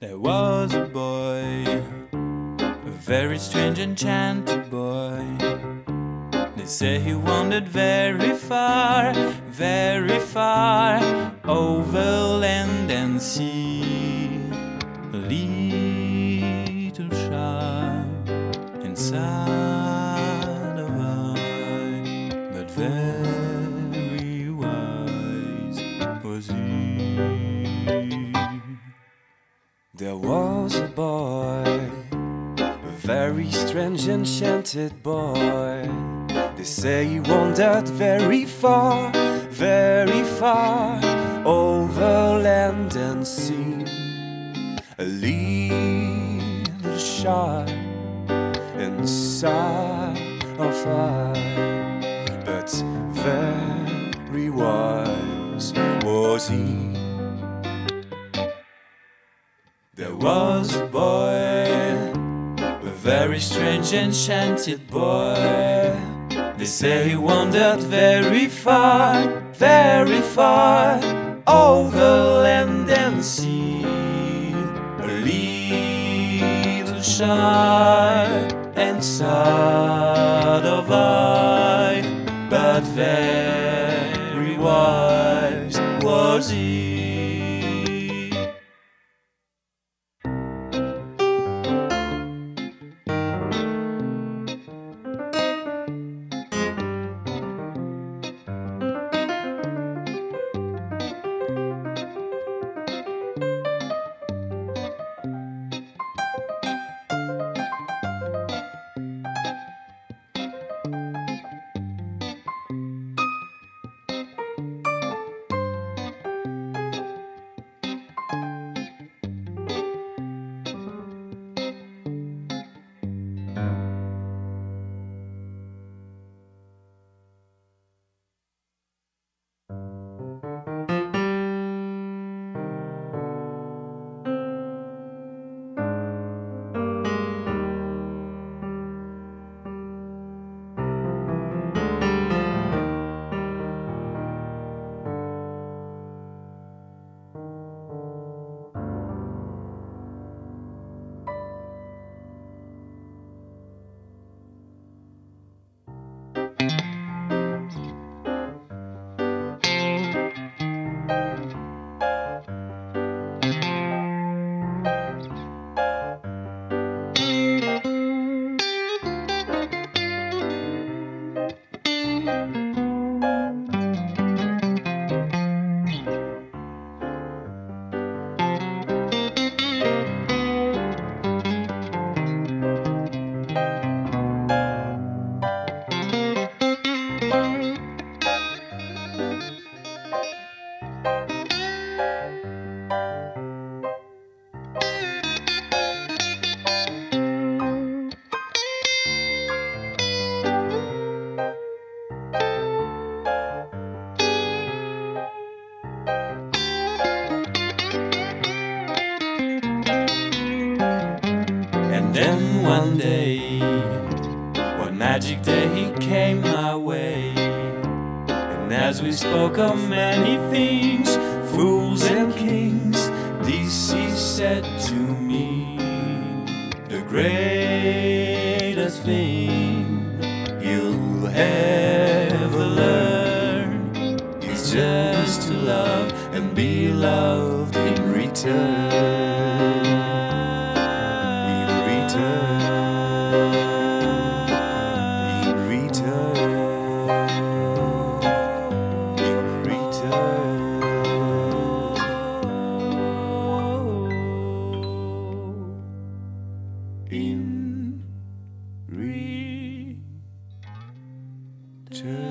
There was a boy, a very strange enchanted boy. They say he wandered very far over land and sea. A little shy inside of eye, but very wise was he. There was a boy, a very strange enchanted boy. They say he wandered very far over land and sea. A little shy inside of eye, but very wise was he. There was a boy, a very strange enchanted boy. They say he wandered very far over land and sea. A little shy and sad of eye, but very wise was he. And then one day, one magic day, he came my way. And as we spoke of many things, fools and kings, this he said to me: the greatest thing you'll ever learn is just to love and be loved in return. In return.